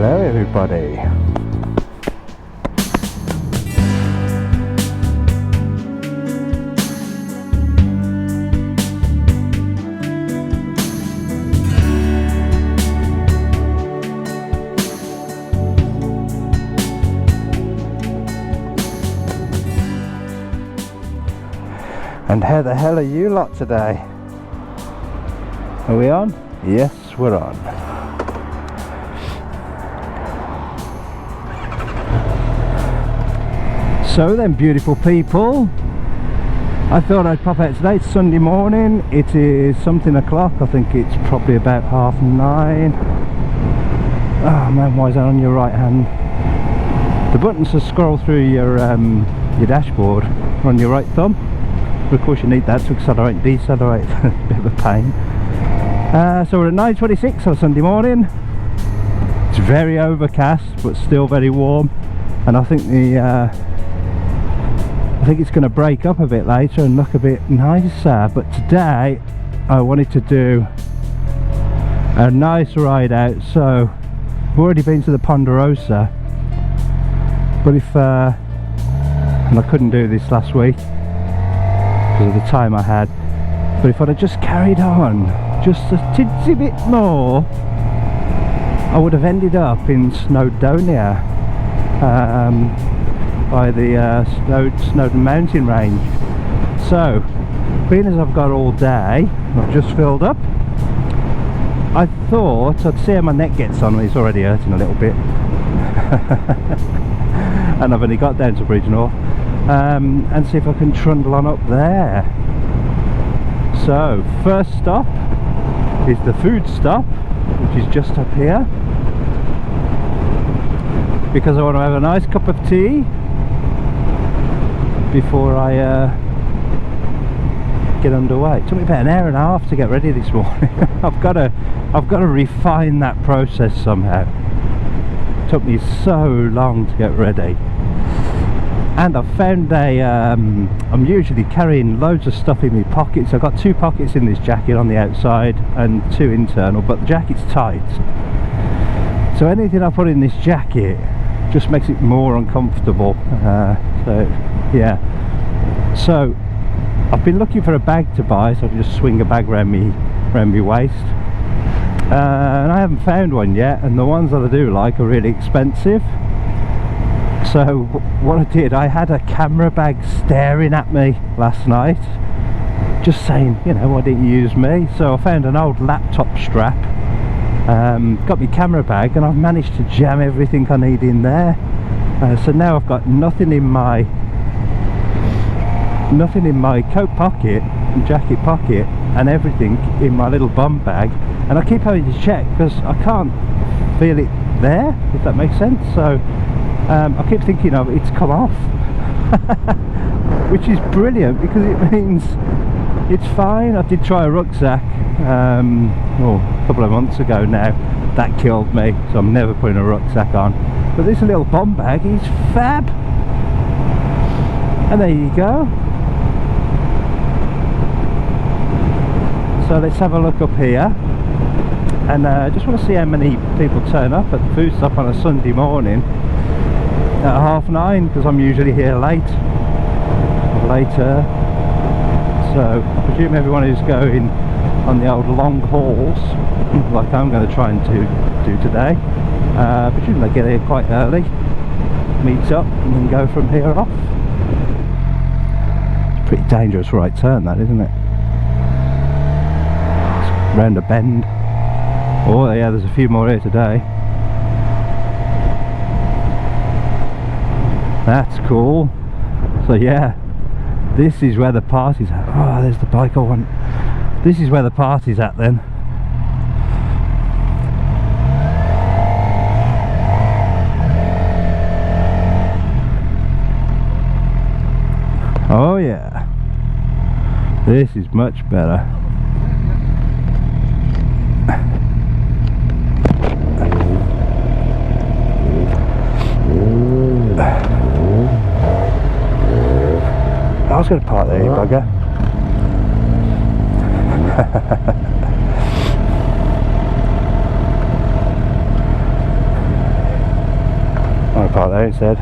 Hello everybody. And how the hell are you lot today? Are we on? Yes, we're on. So then, beautiful people, I thought I'd pop out today. It's Sunday morning. It is something o'clock. I think it's probably about 9:30. Oh man, why is that on your right hand? The buttons to scroll through your dashboard are on your right thumb. But of course you need that to accelerate and decelerate. A bit of a pain. So we're at 9:26 on a Sunday morning. It's very overcast but still very warm, and I think it's going to break up a bit later and look a bit nicer. But today I wanted to do a nice ride out. So I've already been to the Ponderosa, but and I couldn't do this last week because of the time I had, but if I'd have just carried on just a tidsy bit more, I would have ended up in Snowdonia, by the Cambrian Mountain Range. So being as I've got all day, I've just filled up, I thought I'd see how my neck gets on. It's already hurting a little bit and I've only got down to Bridge North, and see if I can trundle on up there. So first stop is the food stop, which is just up here, because I want to have a nice cup of tea before I get underway. It took me about an hour and a half to get ready this morning. I've got to refine that process somehow. It took me so long to get ready. And I've found I'm usually carrying loads of stuff in my pockets. I've got 2 pockets in this jacket on the outside and 2 internal, but the jacket's tight. So anything I put in this jacket just makes it more uncomfortable. So yeah. So I've been looking for a bag to buy, so I can just swing a bag around me waist. And I haven't found one yet, and the ones that I do like are really expensive. So what I did, I had a camera bag staring at me last night, just saying, you know, why didn't you use me? So I found an old laptop strap, got my camera bag, and I've managed to jam everything I need in there. So now I've got nothing in my coat pocket and jacket pocket, and everything in my little bum bag. And I keep having to check because I can't feel it there, if that makes sense. So I keep thinking of it's come off, which is brilliant because it means it's fine. I did try a rucksack a couple of months ago now. That killed me, so I'm never putting a rucksack on. But this little bum bag is fab. And there you go. So let's have a look up here, and I just want to see how many people turn up at the food stop on a Sunday morning at 9:30, because I'm usually here late or later. So I presume everyone is going on the old long hauls like I'm going to try and do today. I presume they get here quite early, meet up, and then go from here off. It's a pretty dangerous right turn, that, isn't it? It's round a bend. Oh yeah, there's a few more here today. That's cool. So yeah, this is where the party's at. Oh, there's the bike I want. This is where the party's at then. Oh yeah, this is much better. I was going to park there, you bugger. there instead.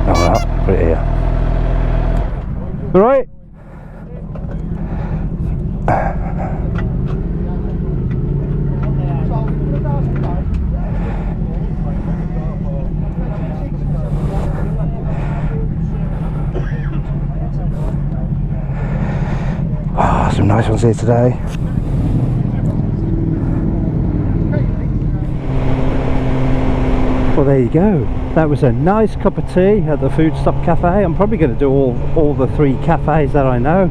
Oh well, put it here. Right. Some nice ones here today. Well, there you go. That was a nice cup of tea at the Food Stop Cafe. I'm probably going to do all the 3 cafes that I know.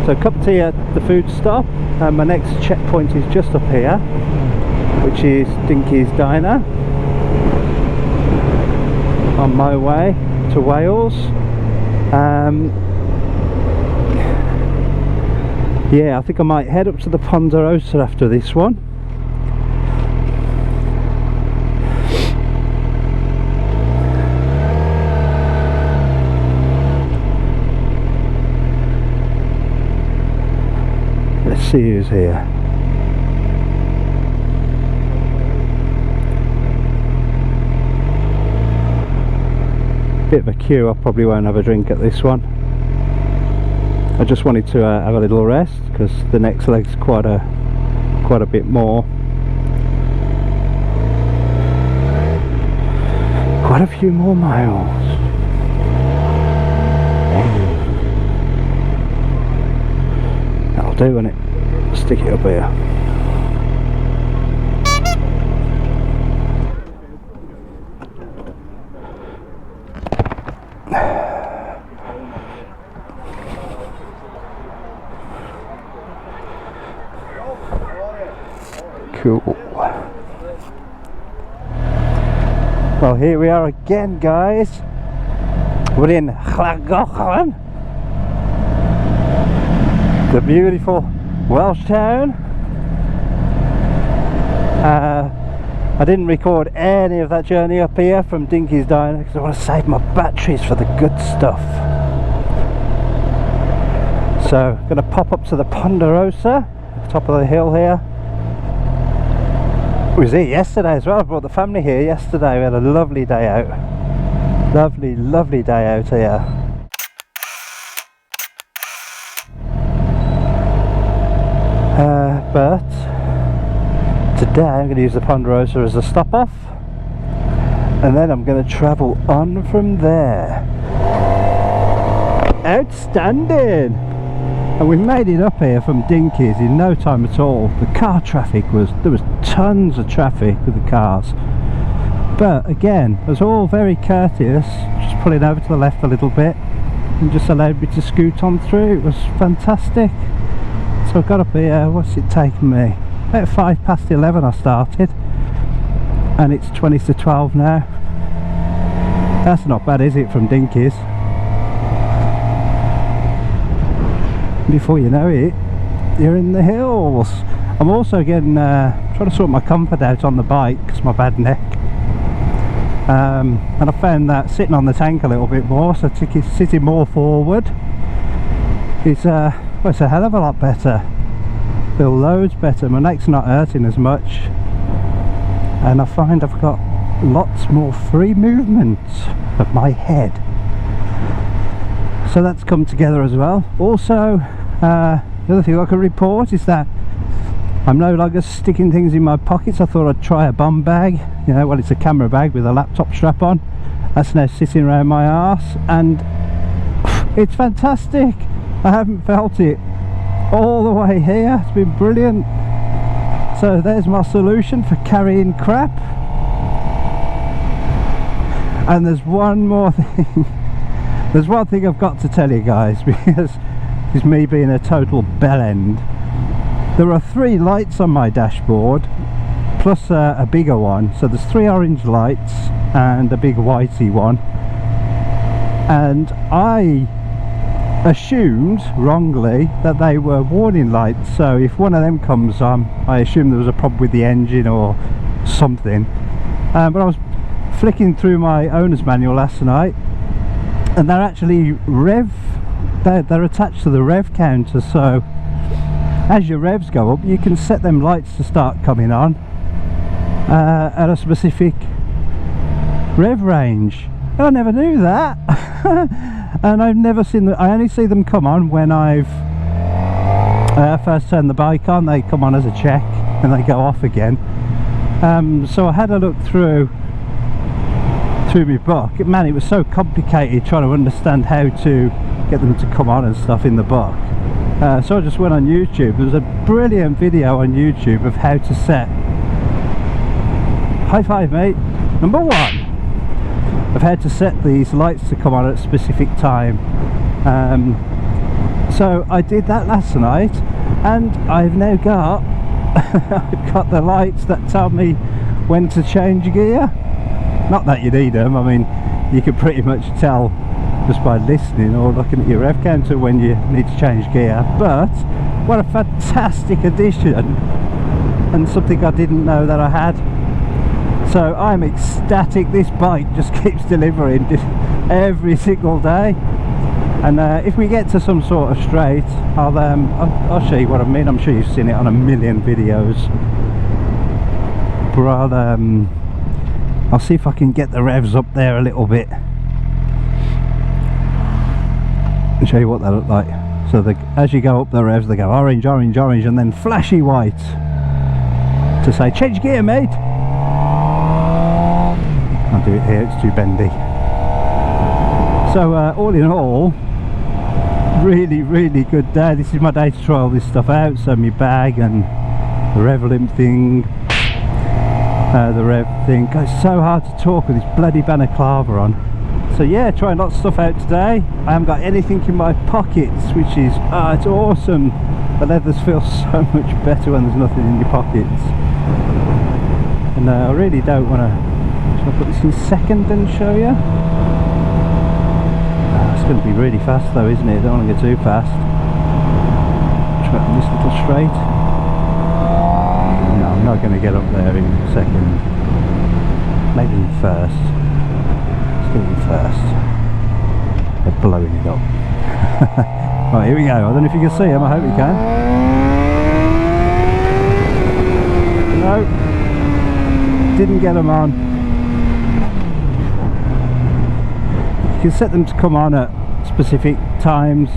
So cup of tea at the Food Stop. My next checkpoint is just up here, which is Dinky's Diner. On my way to Wales. Yeah, I think I might head up to the Ponderosa after this one. Let's see who's here. Bit of a queue. I probably won't have a drink at this one. I just wanted to have a little rest because the next leg's quite a bit more. Quite a few more miles. That'll do, won't it? Stick it up here. Cool. Well, here we are again, guys. We're in Llangollen, the beautiful Welsh town. I didn't record any of that journey up here from Dinky's Diner because I want to save my batteries for the good stuff. So, going to pop up to the Ponderosa, top of the hill here. I was here yesterday as well. I brought the family here yesterday. We had a lovely day out. Lovely day out here. But today I'm going to use the Ponderosa as a stop off, and then I'm going to travel on from there. Outstanding! And we made it up here from Dinky's in no time at all. The car traffic there was tons of traffic with the cars. But again, it was all very courteous, just pulling over to the left a little bit and just allowed me to scoot on through. It was fantastic. So I got up here, what's it taken me? About 11:05 I started, and it's 20 to 12 now. That's not bad, is it, from Dinky's? Before you know it, you're in the hills. I'm also getting trying to sort my comfort out on the bike because my bad neck, and I found that sitting on the tank a little bit more, so sitting more forward is well, it's a hell of a lot better. Feel loads better. My neck's not hurting as much, and I find I've got lots more free movement of my head. So that's come together as well. Also, the other thing I can report is that I'm no longer sticking things in my pockets. I thought I'd try a bum bag. You know, well, it's a camera bag with a laptop strap on. That's now sitting around my arse, and it's fantastic. I haven't felt it all the way here. It's been brilliant. So there's my solution for carrying crap. And there's one more thing. There's one thing I've got to tell you guys, because it's me being a total bellend. There are 3 lights on my dashboard, plus a bigger one. So there's 3 orange lights and a big whitey one. And I assumed wrongly that they were warning lights, so if one of them comes on, I assumed there was a problem with the engine or something. But I was flicking through my owner's manual last night, and they're actually they're attached to the rev counter, so as your revs go up you can set them lights to start coming on at a specific rev range. I never knew that. And I've never seen them. I only see them come on when I've first turned the bike on. They come on as a check and they go off again. So I had a look through my book. Man, it was so complicated trying to understand how to get them to come on and stuff in the book. So I just went on YouTube. There was a brilliant video on YouTube of how to set, high five mate, number 1, of how to set these lights to come on at a specific time. So I did that last night, and I've now got I've got the lights that tell me when to change gear. Not that you need them, I mean you can pretty much tell just by listening or looking at your rev counter when you need to change gear. But what a fantastic addition, and something I didn't know that I had. So I'm ecstatic. This bike just keeps delivering every single day, and if we get to some sort of straight, I'll show you what I mean. I'm sure you've seen it on a million videos, but I'll see if I can get the revs up there a little bit and show you what they look like. So as you go up the revs, they go orange, orange, orange, and then flashy white to say change gear mate. I'll do it here, it's too bendy. So all in all, really good day. This is my day to try all this stuff out. So my bag and the rev limp thing, the rev thing. It's so hard to talk with this bloody balaclava on. So yeah, trying lots of stuff out today. I haven't got anything in my pockets, which is it's awesome. The leathers feel so much better when there's nothing in your pockets. And I really don't want to. Shall I put this in second and show you? It's going to be really fast though, isn't it? Don't want to go too fast. Try this little straight. No, I'm not going to get up there in second. Maybe in first. Let's do it in first. They're blowing it up. Right, here we go. I don't know if you can see them. I hope you can. No, didn't get them on. You can set them to come on at specific times,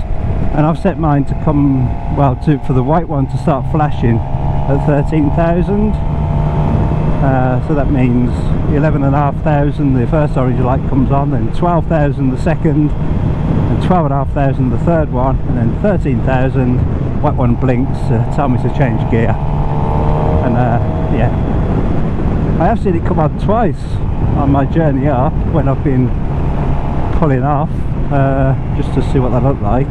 and I've set mine to come, well, for the white one to start flashing at 13,000. So that means 11,500 the first orange light comes on, then 12,000 the second, and 12,500 the third one, and then 13,000 white one blinks to tell me to change gear. And yeah, I have seen it come on twice on my journey up when I've been pulling off, just to see what they look like.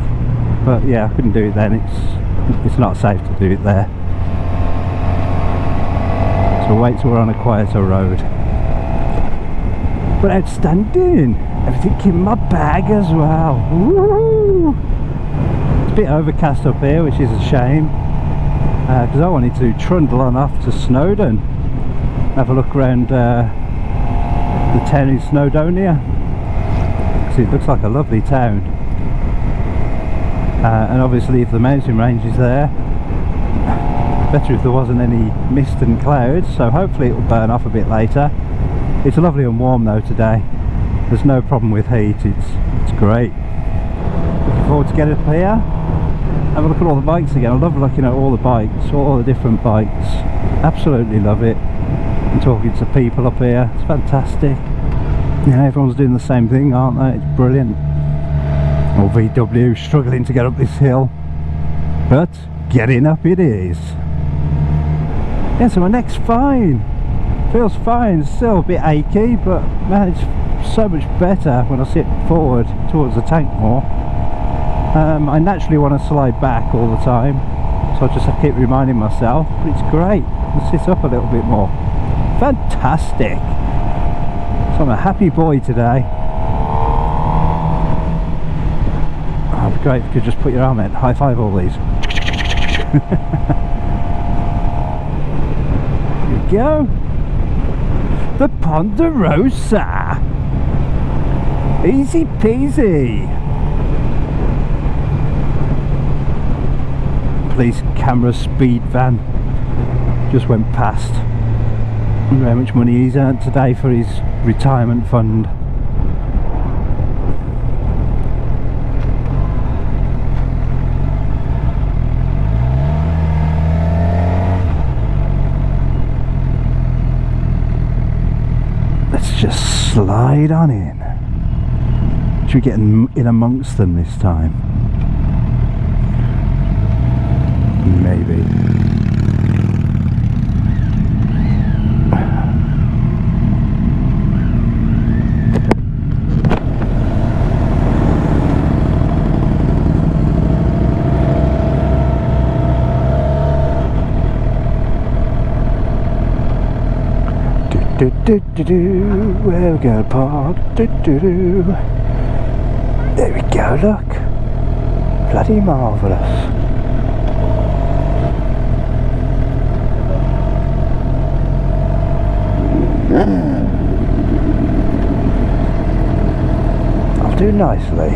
But yeah, I couldn't do it then. It's not safe to do it there. So wait till we're on a quieter road. But outstanding! Everything in my bag as well. Woo! It's a bit overcast up here, which is a shame, because I wanted to trundle on off to Snowdon, have a look around the town in Snowdonia. See, it looks like a lovely town, and obviously if the mountain range is there, better if there wasn't any mist and clouds, so hopefully it will burn off a bit later. It's lovely and warm though today. There's no problem with heat. It's great. Looking forward to getting up here, have a look at all the bikes again. I love looking at all the bikes, all the different bikes. Absolutely love it. And talking to people up here, it's fantastic. You know, everyone's doing the same thing, aren't they? It's brilliant. Or VW struggling to get up this hill, but getting up it is. Yeah, so my neck's fine. Feels fine, still a bit achy, but man, it's so much better when I sit forward towards the tank more. I naturally want to slide back all the time, so I just have to keep reminding myself, but it's great. I sit up a little bit more. Fantastic. So I'm a happy boy today. I'll be great if you could just put your arm in, high five all these. Here we go. The Ponderosa. Easy peasy. Police camera speed van just went past. I wonder how much money he's earned today for his retirement fund. Let's just slide on in. Should we get in amongst them this time? Maybe. Where we gonna park? There we go, look. Bloody marvellous. I'll do nicely.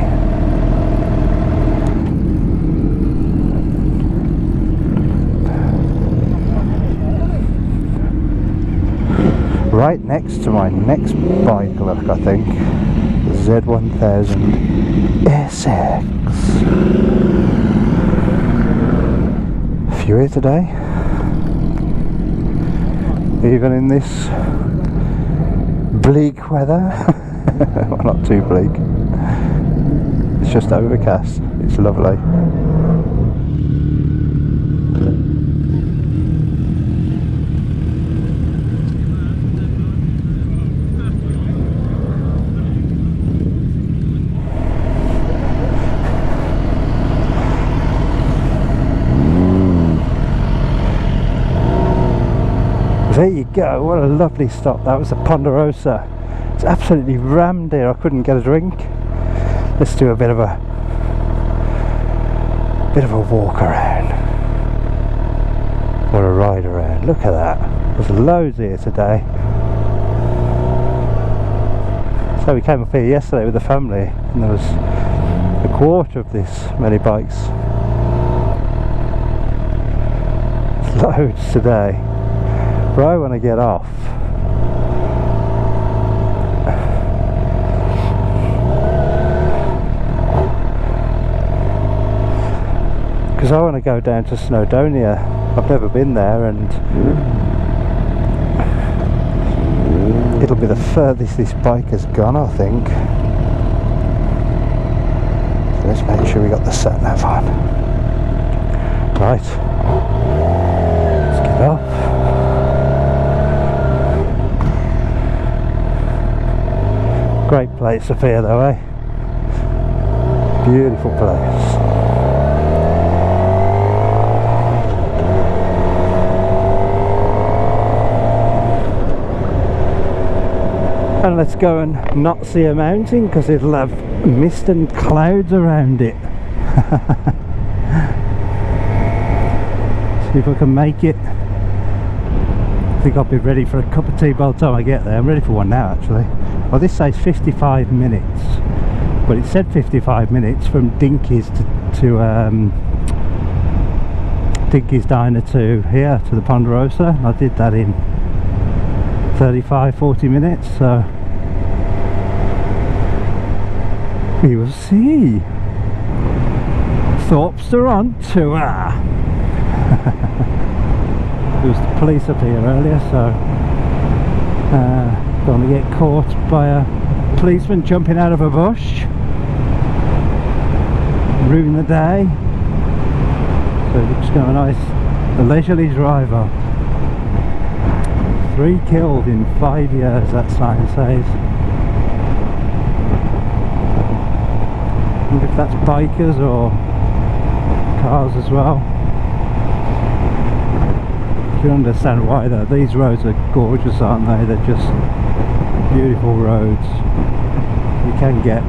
Right next to my next bike, look, I think. The Z1000 SX. Few here today. Even in this bleak weather. Well, not too bleak. It's just overcast. It's lovely. There you go, what a lovely stop. That was the Ponderosa. It's absolutely rammed here, I couldn't get a drink. Let's do a bit of a walk around. Or a ride around. Look at that. There's loads here today. So we came up here yesterday with the family and there was a quarter of this many bikes. There's loads today. Right when I get off, because I want to go down to Snowdonia. I've never been there and it'll be the furthest this bike has gone, I think. So let's make sure we got the sat nav on. Right, let's get off. Great place up here though, eh? Beautiful place. And let's go and not see a mountain because it'll have mist and clouds around it. See if I can make it. I think I'll be ready for a cup of tea by the time I get there. I'm ready for one now actually. Well, this says 55 minutes, but it said 55 minutes from Dinky's to Dinky's Diner to here to the Ponderosa. I did that in 35-40 minutes, so we will see. Thorpes are on tour. There was the police up here earlier, so don't want to get caught by a policeman jumping out of a bush, ruin the day. So we're just going a nice leisurely drive up. 3 killed in 5 years, that sign says. I wonder if that's bikers or cars as well. You can understand why though. These roads are gorgeous, aren't they? They're just beautiful roads. You can get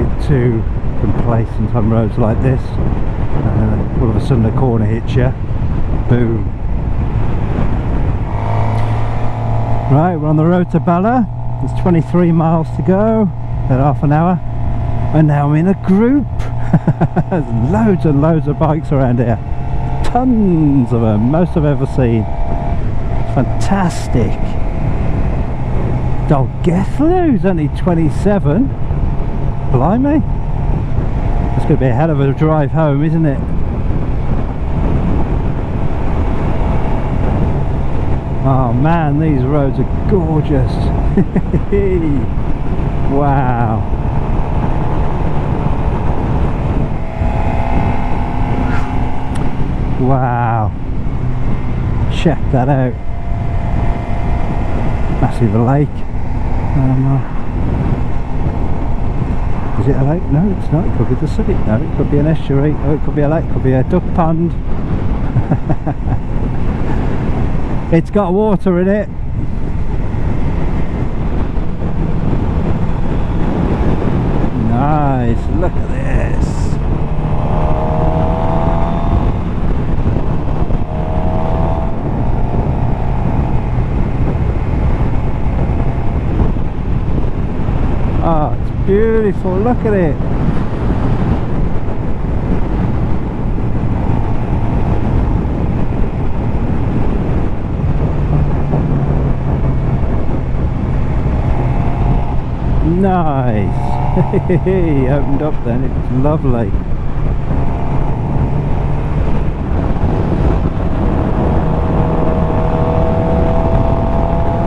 get too complacent on roads like this. All of a sudden a corner hits you. Boom. Right, we're on the road to Bala. There's 23 miles to go, about half an hour. And now I'm in a group. There's loads and loads of bikes around here. Tons of them, most I've ever seen. Fantastic. Dolgethlu's only 27. Blimey. It's going to be a hell of a drive home, isn't it? Oh man, these roads are gorgeous. Wow. Wow. Check that out. Massive lake. Is it a lake? No, it's not. It could be the city. No, it could be an estuary. Oh, it could be a lake. It could be a duck pond. It's got water in it. Nice. Look at this. Oh, it's beautiful. Look at it. Nice. He opened up then. It's lovely.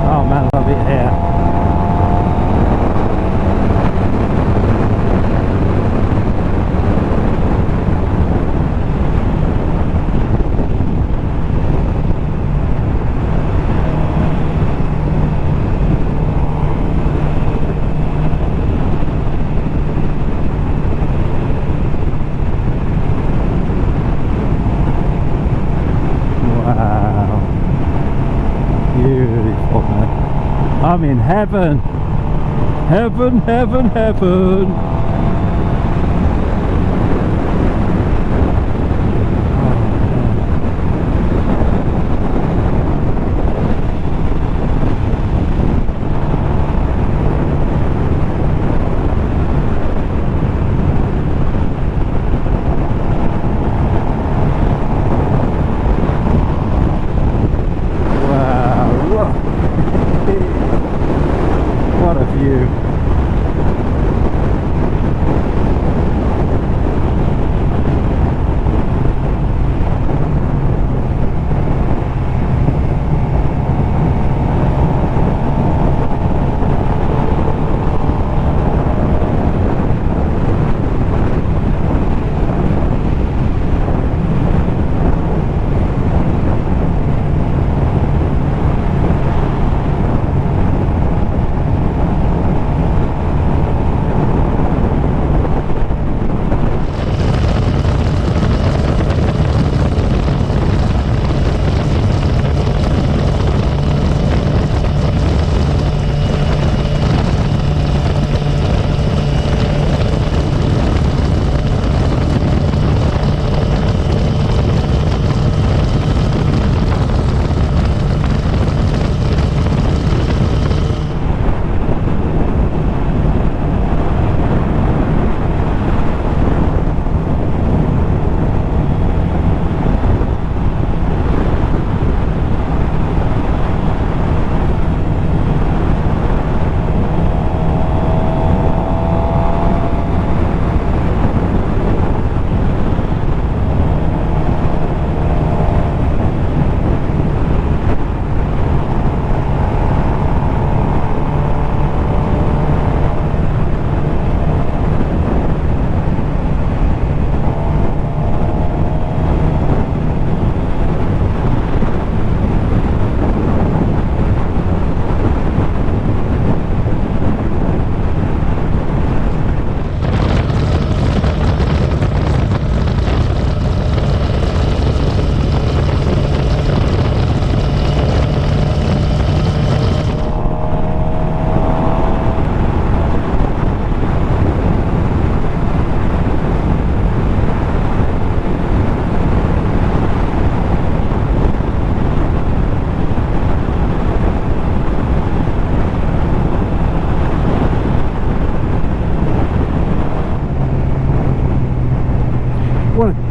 Oh man, I love it here. I'm in heaven. Heaven, heaven, heaven. What a view.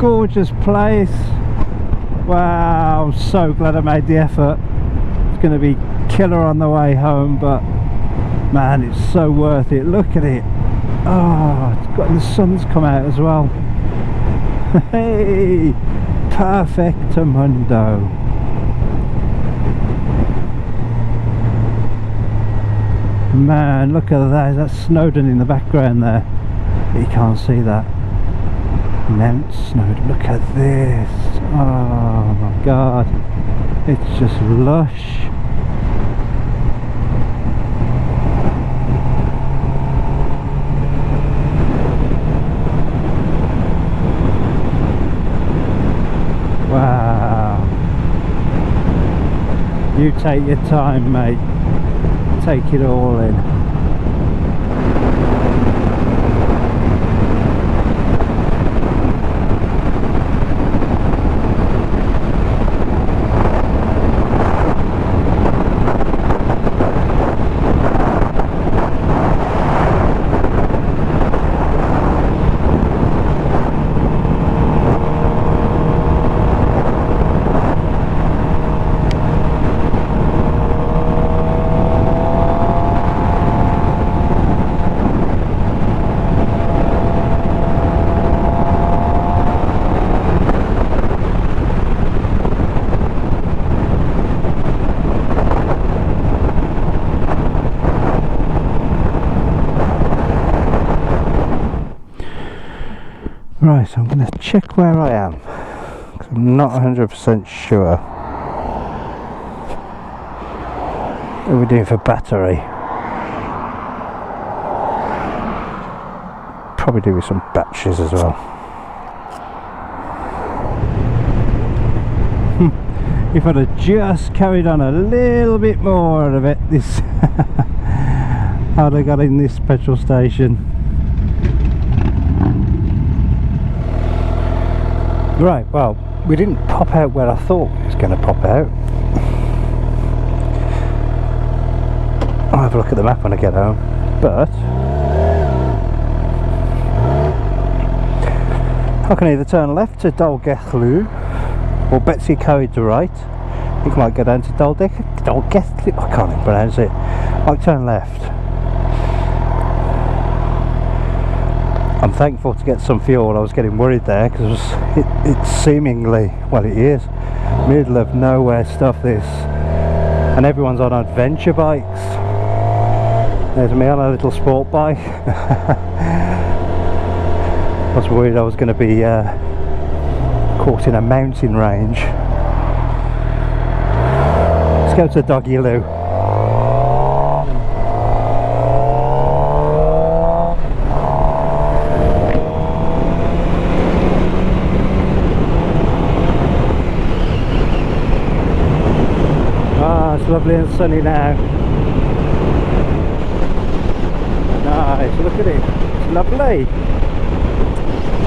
gorgeous place. Wow, I'm so glad I made the effort. It's going to be killer on the way home, but man, it's so worth it. Look at it. Oh, it's got, the sun's come out as well. Hey, perfectamundo. Man, look at that. That's Snowdon in the background there. You can't see that. Mount Snowdon. Look at this. Oh my god. It's just lush. Wow. You take your time, mate. Take it all in. Right, so I'm going to check where I am, because I'm not 100% sure. What are we doing for battery? Probably do with some batteries as well. If I'd have just carried on a little bit more out of it, this I'd have got in this petrol station. Right, well, we didn't pop out where I thought it was going to pop out. I'll have a look at the map when I get home, but I can either turn left to Dolgethlu or Betsy Coed to right. I think I might go down to Dolgethlu, I can't even pronounce it. I'll turn left. I'm thankful to get some fuel. I was getting worried there because it's seemingly, well it is, middle of nowhere stuff this, and everyone's on adventure bikes. There's me on a little sport bike. I was worried I was going to be caught in a mountain range. Let's go to Doggy Loo. It's lovely and sunny now. Nice, look at it, it's lovely.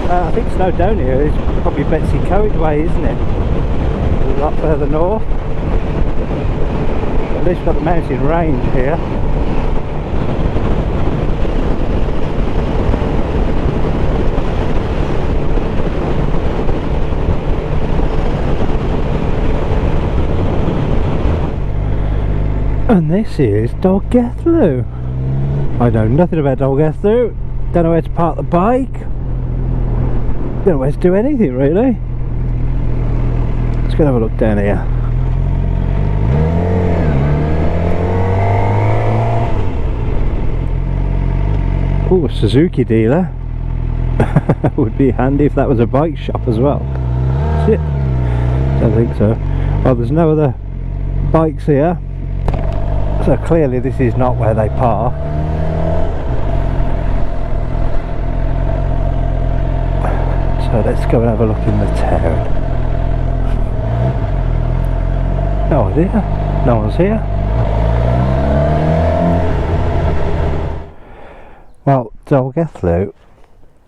I think Snowdonia is probably Betsy Coed way, isn't it? A lot further north. At least we've got the mountain range here. And this is Dolgethlu. I know nothing about Dolgethlu. Don't know where to park the bike. Don't know where to do anything really. Let's go have a look down here. Oh, a Suzuki dealer. Would be handy if that was a bike shop as well. Is it? Don't think so. Well, there's no other bikes here. So clearly this is not where they park. So let's go and have a look in the town. No idea. No one's here. Well, Dolgethlu,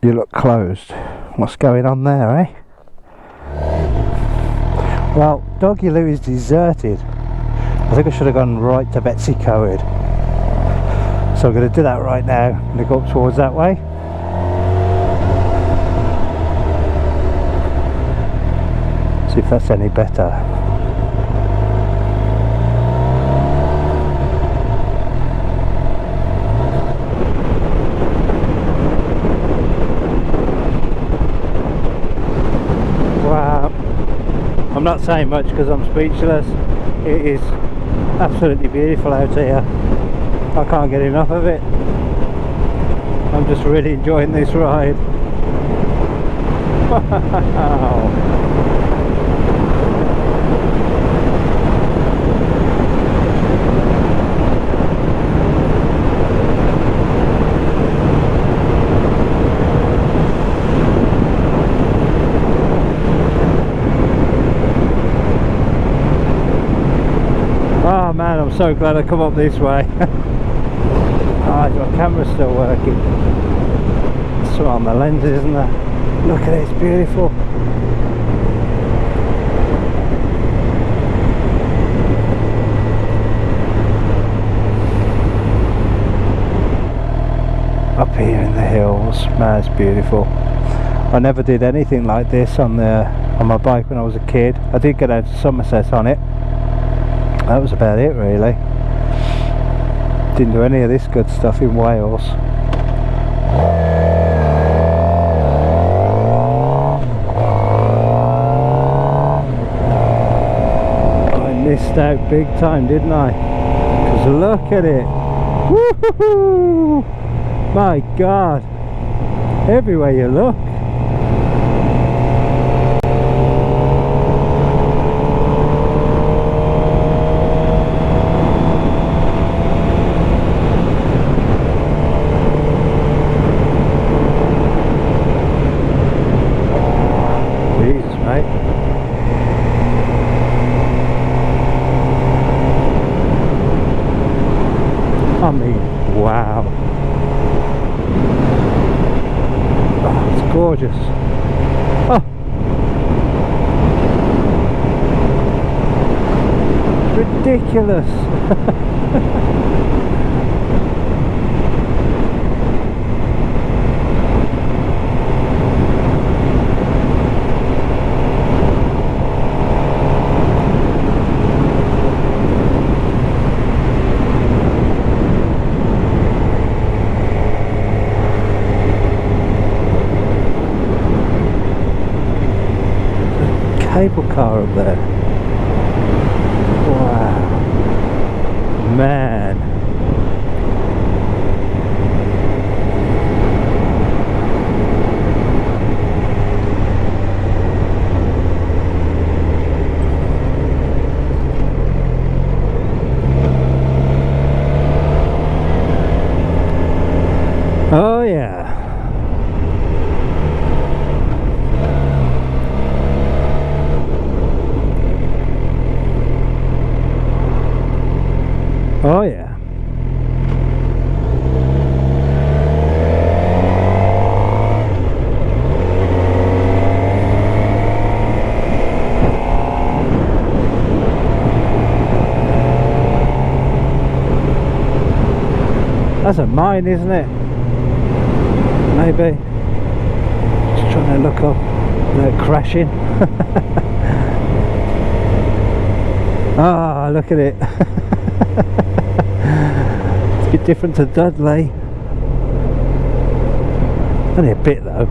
you look closed. What's going on there, eh? Well, Doggy Loo is deserted. I think I should have gone right to Betsy Coed. So I'm going to do that right now. I'm going to go up towards that way. See if that's any better. Wow. I'm not saying much because I'm speechless. It is absolutely beautiful out here. I can't get enough of it. I'm just really enjoying this ride. Wow. Oh man, I'm so glad I come up this way. Oh, my camera's still working. So on the lenses, isn't there? Look at it, it's beautiful. Up here in the hills, man, it's beautiful. I never did anything like this on my bike when I was a kid. I did get out to Somerset on it. That was about it really. Didn't do any of this good stuff in Wales. I missed out big time, didn't I? Because look at it. Woohoo! My God! Everywhere you look. I mean, wow. Oh, it's gorgeous. Oh. Ridiculous. Cable car up there. Wow, man. Oh yeah. Oh yeah. That's a mine, isn't it? Maybe. Just trying to look up without crashing. Ah, look at it. It's a bit different to Dudley. Only a bit though.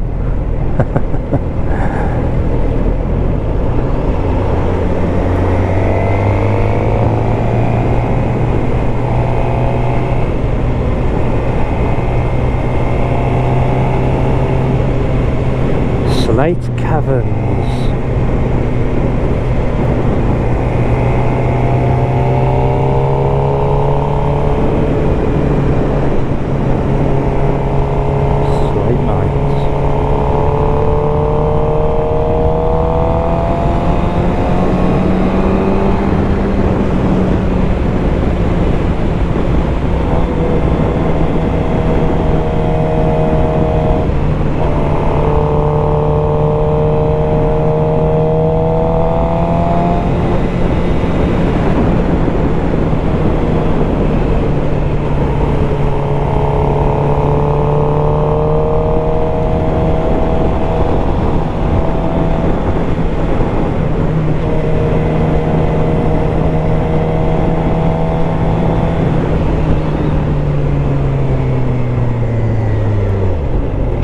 Slate Caverns.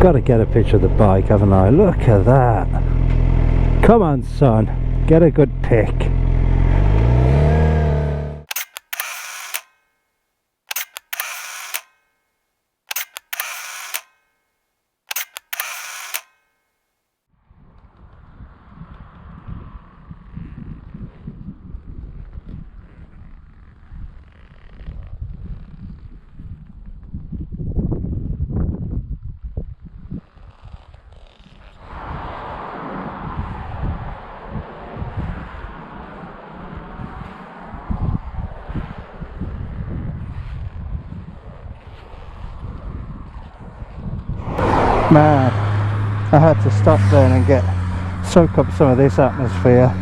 got to get a picture of the bike, haven't I? Look at that. Come on, son, get a good pic. Man, I had to stop then and soak up some of this atmosphere,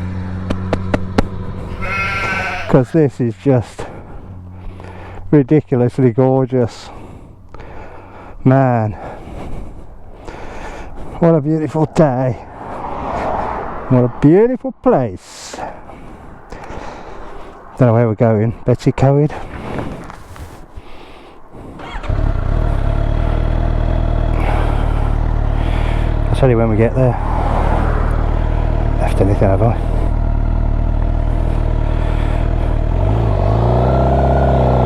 because this is just ridiculously gorgeous. Man, what a beautiful day, what a beautiful place. Don't know where we're going. Betsy Coed. I'll tell you when we get there. Left anything, have I?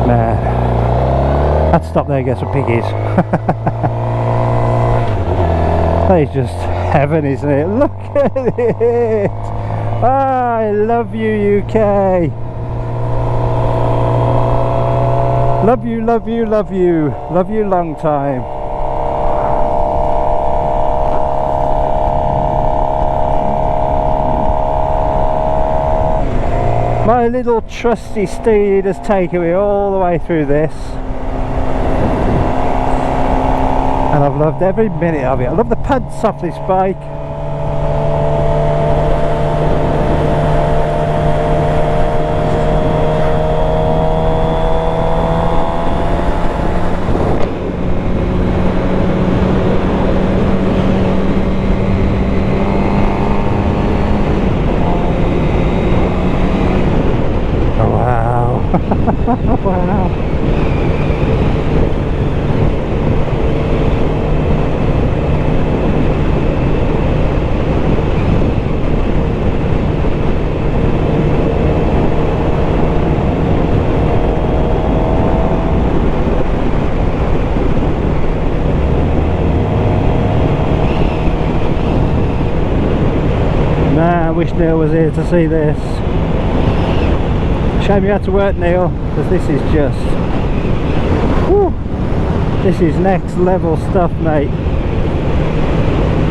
Man, I'd stop there and get some piggies. That is just heaven, isn't it? Look at it! Ah, I love you, UK! Love you, love you, love you. Love you long time. My little trusty steed has taken me all the way through this, and I've loved every minute of it. I love the pads off this bike. Wow. Nah, I wish Neil was here to see this. Shame you had to work, Neil, because this is just, whew, this is next level stuff, mate.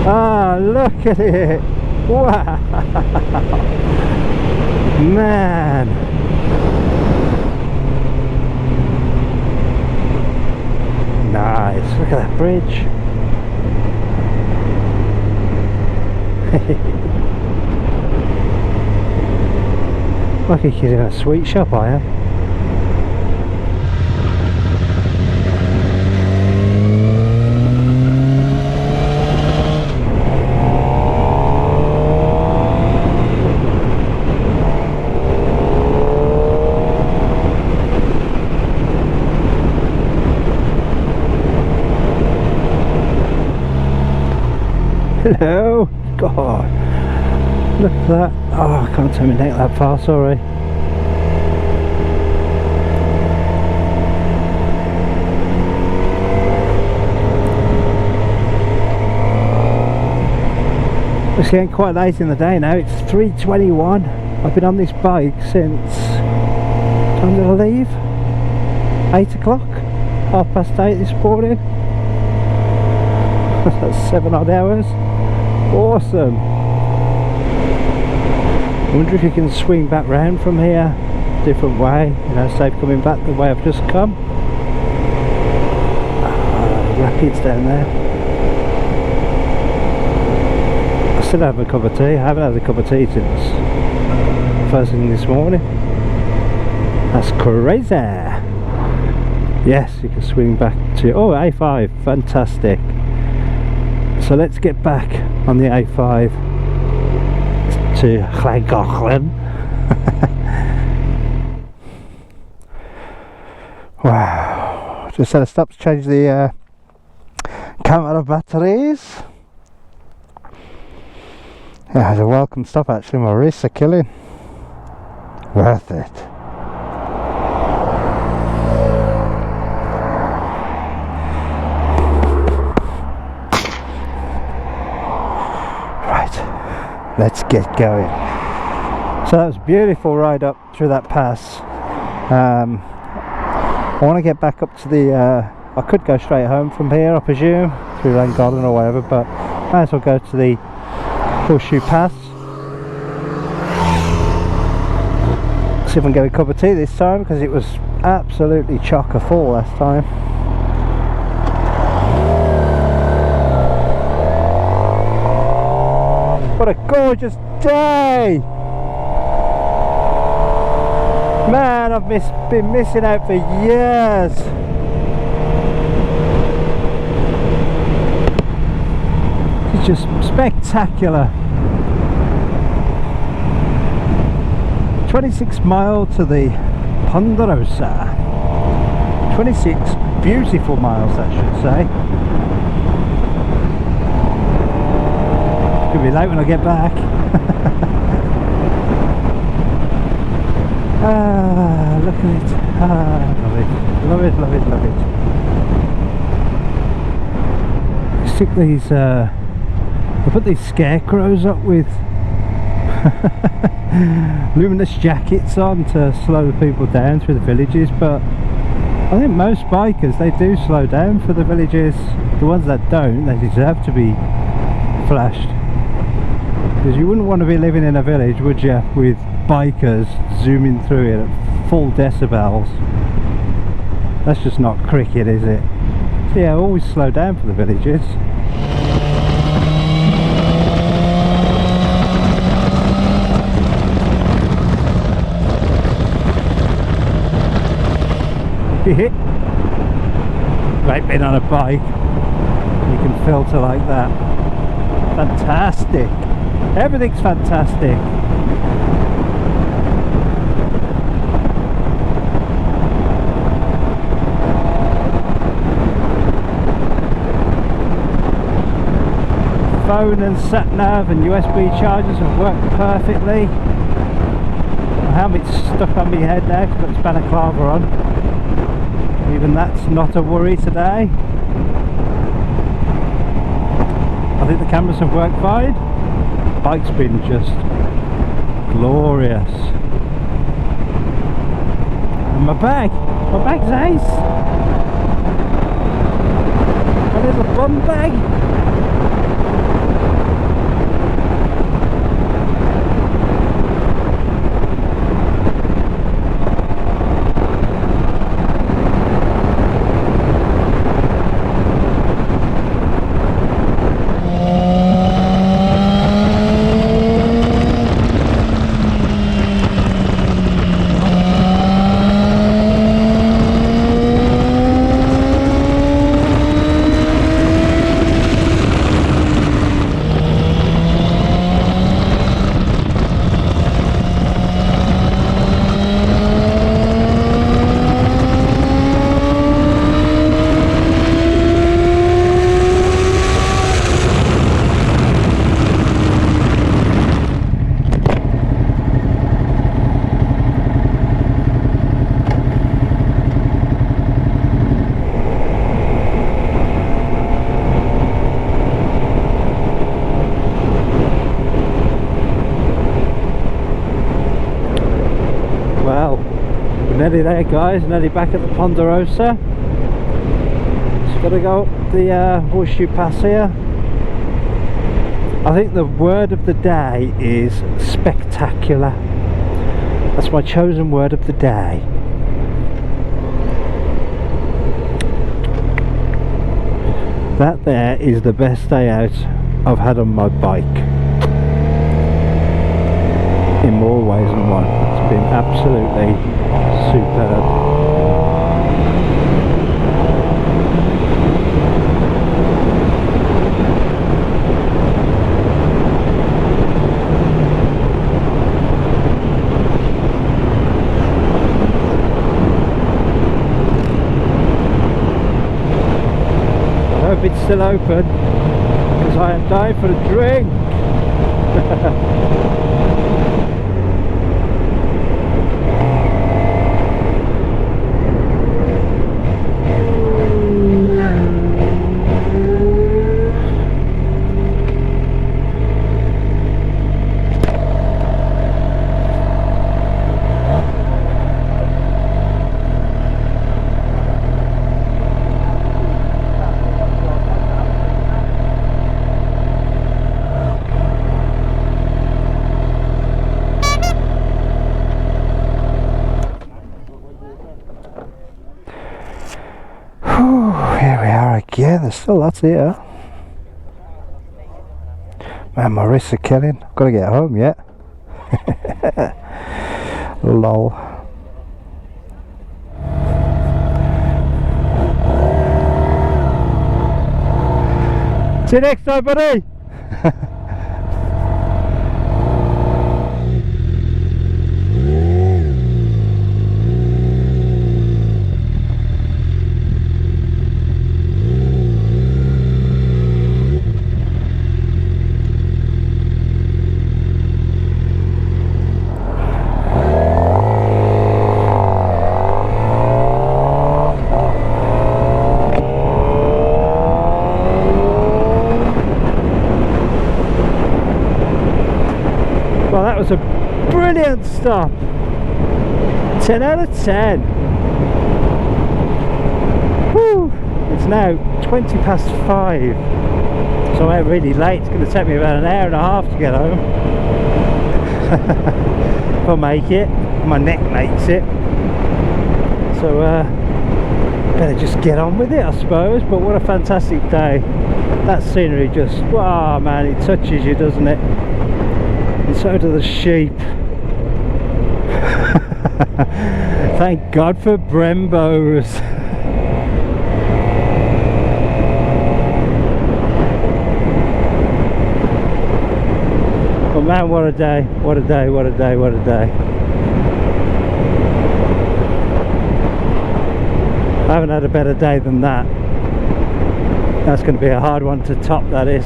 Ah, look at it! Wow, man. Nice. Look at that bridge. Like a kid in a sweet shop, I am. Hello? God. Look at that. Oh, I can't turn my neck that far, sorry. It's getting quite late in the day now. It's 3:21. I've been on this bike since, time did I leave? 8 o'clock? 8:30 this morning. That's 7 odd hours. Awesome. I wonder if you can swing back round from here, different way, you know, instead of coming back the way I've just come. Rapids down there. I still have a cup of tea. I haven't had a cup of tea since first thing this morning. That's crazy. Yes, you can swing back to, oh, A5, fantastic. So let's get back on the A5 to Llangollen. Wow, just had to stop to change the camera batteries. Yeah, it's a welcome stop actually, my wrists are killing. Worth it. Right, let's get going. So that was a beautiful ride up through that pass. I want to get back up to the I could go straight home from here, I presume, through Lane Garden or whatever, but might as well go to the Horseshoe Pass. See if I can get a cup of tea this time, because it was absolutely chock-a-full last time. What a gorgeous day! Man, I've been missing out for years. It's just spectacular. 26 miles to the Ponderosa. 26 beautiful miles, I should say. Could be late when I get back. Ah, look at it. Ah, love it. Love it, love it, love it. Stick these, I put these scarecrows up with luminous jackets on to slow the people down through the villages, but I think most bikers, they do slow down for the villages. The ones that don't, they deserve to be flashed. Because you wouldn't want to be living in a village, would you, with bikers zooming through it at full decibels. That's just not cricket, is it? So yeah, always slow down for the villages. Great being on a bike, you can filter like that. Fantastic. Everything's fantastic. Phone and sat nav and USB chargers have worked perfectly. My helmet's stuck on my head now because I've got this balaclava on. Even that's not a worry today. I think the cameras have worked fine. The bike's been just glorious. And my bag's ace. My little bum bag. Nearly there, guys, nearly back at the Ponderosa. Just got to go up the Horseshoe Pass here. I think the word of the day is spectacular. That's my chosen word of the day. That there is the best day out I've had on my bike. In more ways than one. It's been absolutely superb. I hope it's still open because I am dying for a drink. Here we are again, there's still lots here. Man, my wrists are killing. I've got to get home yet. Lol. See you next time, buddy. Well, that was a brilliant stop. 10 out of 10. Whew. It's now 20 past 5, so I'm out really late. It's going to take me about an hour and a half to get home. If I make it, my neck makes it. So better just get on with it, I suppose. But what a fantastic day. That scenery just, wow, man, it touches you, doesn't it? And so do the sheep. Thank God for Brembos. But man, what a day, what a day, what a day, what a day. I haven't had a better day than that. That's going to be a hard one to top, that is.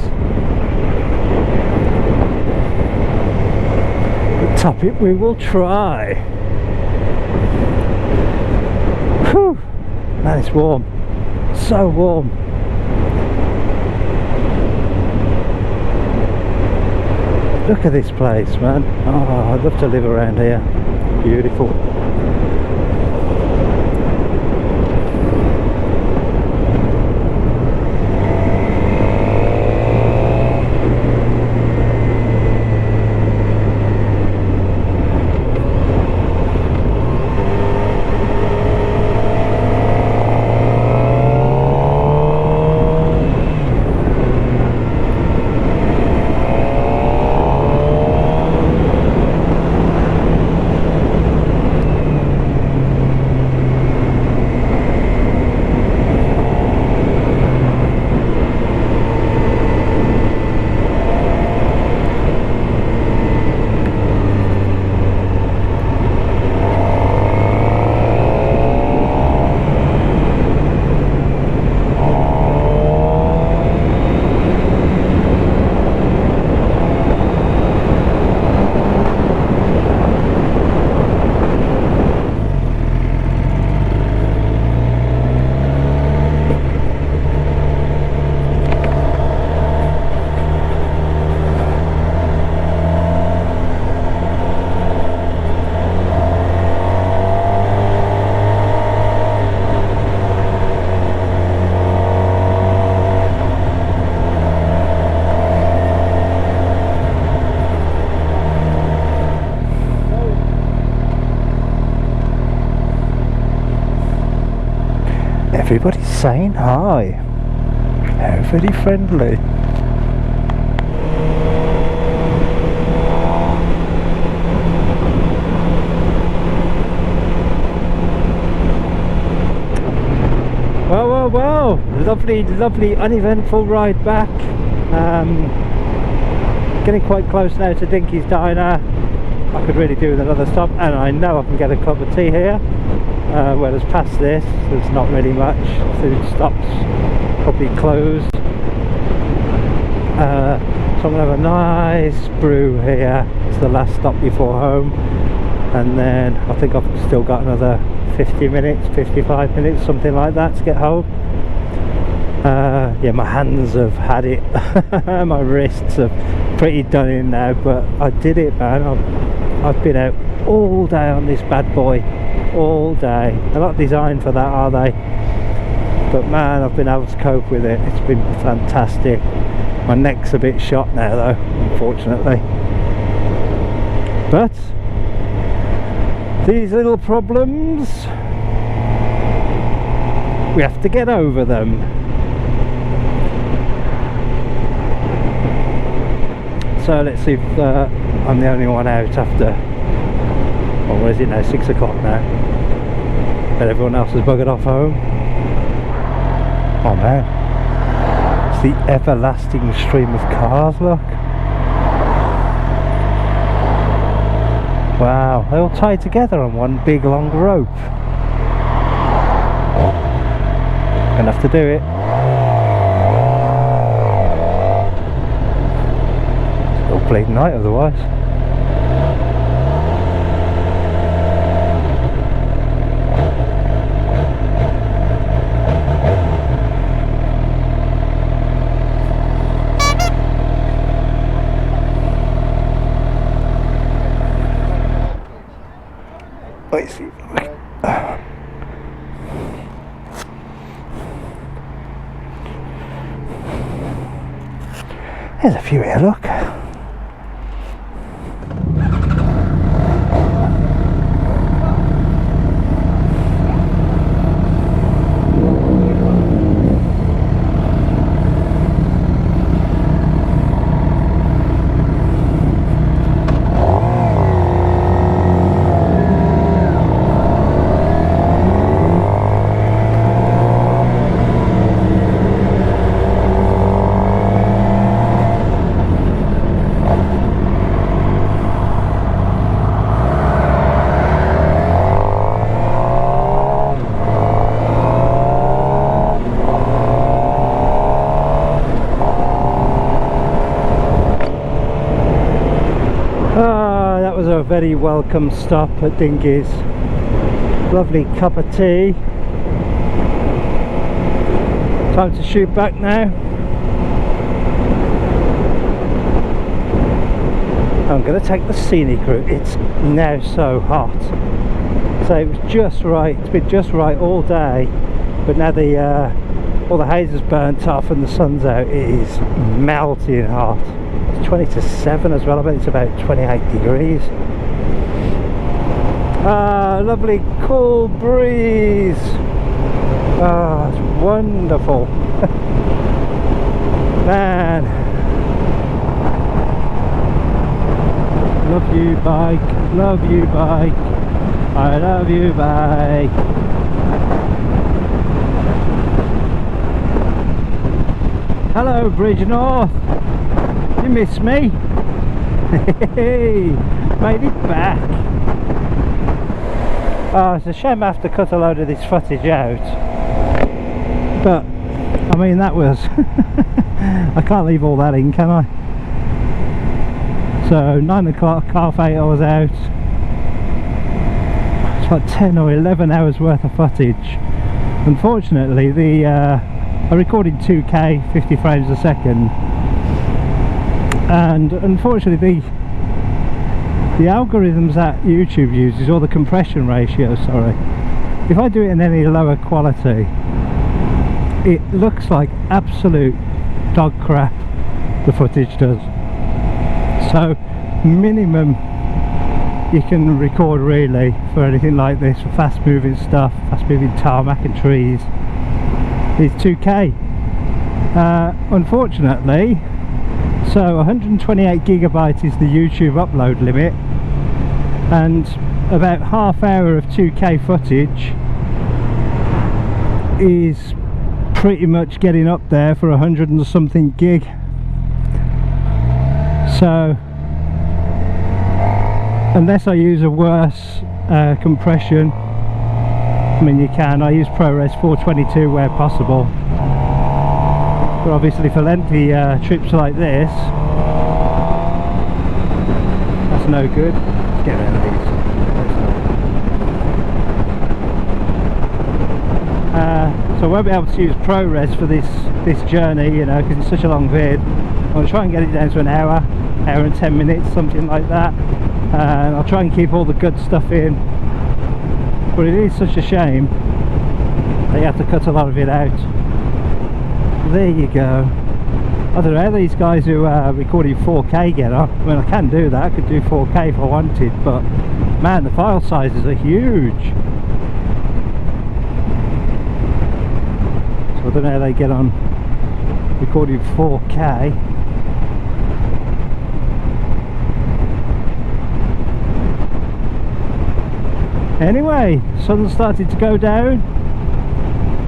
Top it we will try. Whew. Man, it's warm, so warm. Look at this place, man. Oh, I'd love to live around here. Beautiful. Everybody's saying hi. How very friendly. Well, lovely uneventful ride back. Getting quite close now to Dinky's Diner. I could really do with another stop, and I know I can get a cup of tea here. Whereas past this, there's not really much. Food stops probably closed. So I'm going to have a nice brew here. It's the last stop before home, and then I think I've still got another 50 minutes, 55 minutes, something like that to get home. Yeah, my hands have had it. My wrists are pretty done in now, but I did it, man. I've been out all day on this bad boy, all day. They're not designed for that, are they? But man, I've been able to cope with it. It's been fantastic. My neck's a bit shot now though, unfortunately. But these little problems, we have to get over them. So let's see if I'm the only one out after, well, what is it now, 6 o'clock now. But everyone else has buggered off home. Oh man, it's the everlasting stream of cars, look. Wow, they all tied together on one big long rope. Gonna have to do it. Still bleeding night otherwise. Let's see. There's a few here, look. A very welcome stop at Dinghy's. Lovely cup of tea. Time to shoot back now. I'm going to take the scenic route. It's now so hot, so it was just right. It's been just right all day, but now the all the haze is burnt off and the sun's out. It is melting hot. 20 to 7 as well. I bet it's about 28 degrees. Lovely cool breeze. It's wonderful. Man, love you bike, love you bike, I love you bike. Hello Bridge North. You miss me? Hey, made it back. Oh, it's a shame I have to cut a load of this footage out, but I mean that was I can't leave all that in, can I? So 9 o'clock, 8:30 I was out. It's like 10 or 11 hours worth of footage. Unfortunately I recorded 2K 50 frames a second, and unfortunately the algorithms that YouTube uses, or the compression ratio, sorry, if I do it in any lower quality, it looks like absolute dog crap, the footage does. So minimum you can record really for anything like this, for fast moving stuff, fast moving tarmac and trees, is 2K. Unfortunately, so 128 gigabyte is the YouTube upload limit, and about half hour of 2K footage is pretty much getting up there for 100 and something gig. So unless I use a worse compression, I mean you can, I use ProRes 422 where possible, but obviously for lengthy trips like this That's no good. Let's get rid of these. So I won't be able to use ProRes for this journey, you know, because it's such a long vid. I'm going to try and get it down to an hour and 10 minutes, something like that. And I'll try and keep all the good stuff in. But it is such a shame that you have to cut a lot of it out. There you go. I don't know how these guys who are recording 4K get on. I mean, I can do that. I could do 4K if I wanted, but man, the file sizes are huge. So I don't know how they get on recording 4K. Anyway, sun started to go down.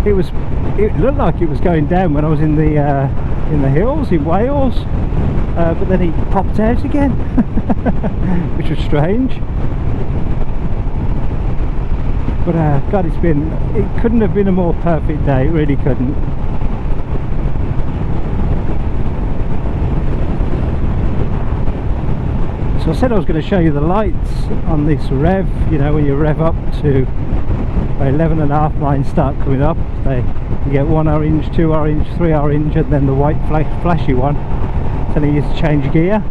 It looked like it was going down when I was in the hills in Wales, but then it popped out again, which was strange. But God, it couldn't have been a more perfect day. It really couldn't. So I said I was going to show you the lights on this rev. You know, when you rev up to 11.5 lines start coming up, you get 1 orange, 2 orange, 3 orange, and then the white flashy one telling you to change gear.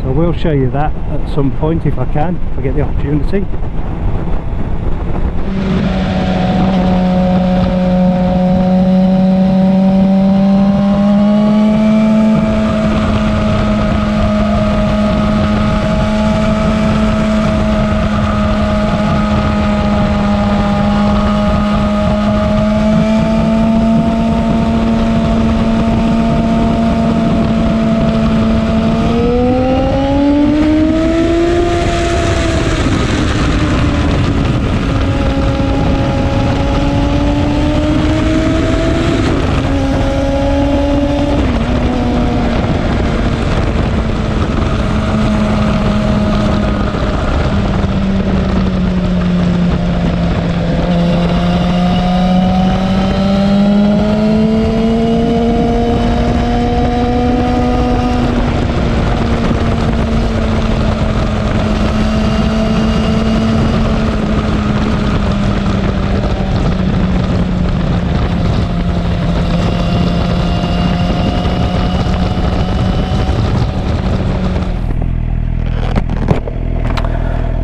So I will show you that at some point if I can, if I get the opportunity.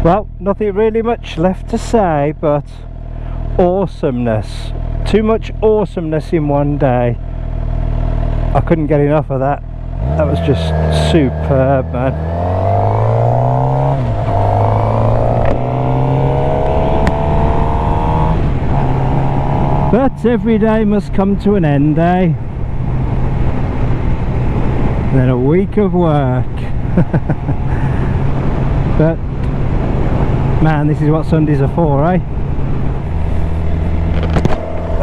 Well, nothing really much left to say, but awesomeness. Too much awesomeness in one day. I couldn't get enough of that. That was just superb, man. But every day must come to an end, eh? And then a week of work. But man, this is what Sundays are for, eh?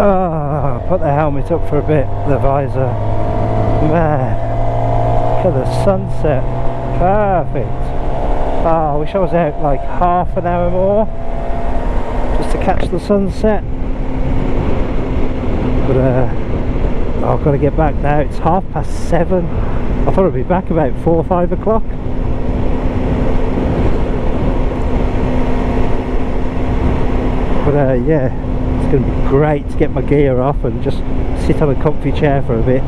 Oh, put the helmet up for a bit, the visor. Man, look at the sunset. Perfect. Oh, I wish I was out like half an hour more just to catch the sunset. But I've got to get back now. It's 7:30. I thought I'd be back about 4 or 5 o'clock. But yeah, it's going to be great to get my gear off and just sit on a comfy chair for a bit.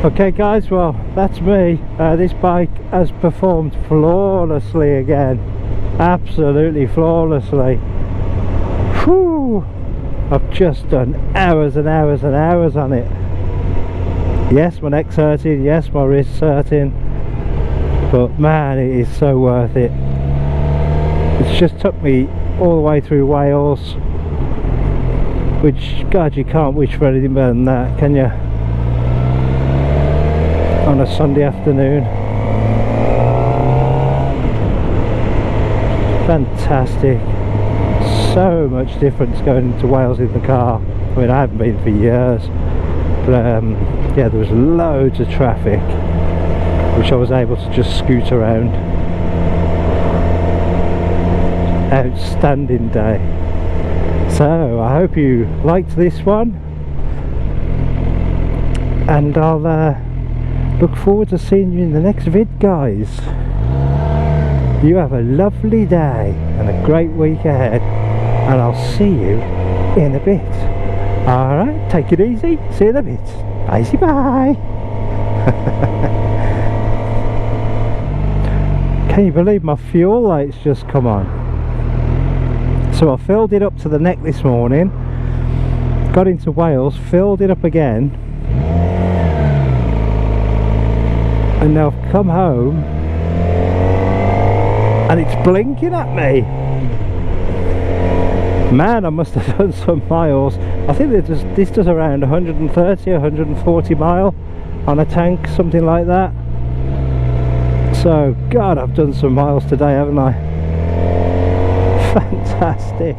Okay guys, well that's me. This bike has performed flawlessly again. Absolutely flawlessly. Whew! I've just done hours and hours and hours on it. Yes, my neck's hurting, yes, my wrist's hurting, but man, it is so worth it. It's just took me all the way through Wales, which, God, you can't wish for anything better than that, can you? On a Sunday afternoon. Fantastic. So much difference going into Wales in the car. I mean, I haven't been for years, but yeah, there was loads of traffic, which I was able to just scoot around. Outstanding day. So I hope you liked this one, and I'll Look forward to seeing you in the next vid, guys. You have a lovely day and a great week ahead, and I'll see you in a bit. Alright, take it easy, see you in a bit. Bye bye. Can you believe my fuel lights just come on? So I filled it up to the neck this morning, got into Wales, filled it up again, and now I've come home and it's blinking at me. Man, I must have done some miles. I think this does around 130, 140 mile on a tank, something like that. So, God, I've done some miles today, haven't I? Fantastic.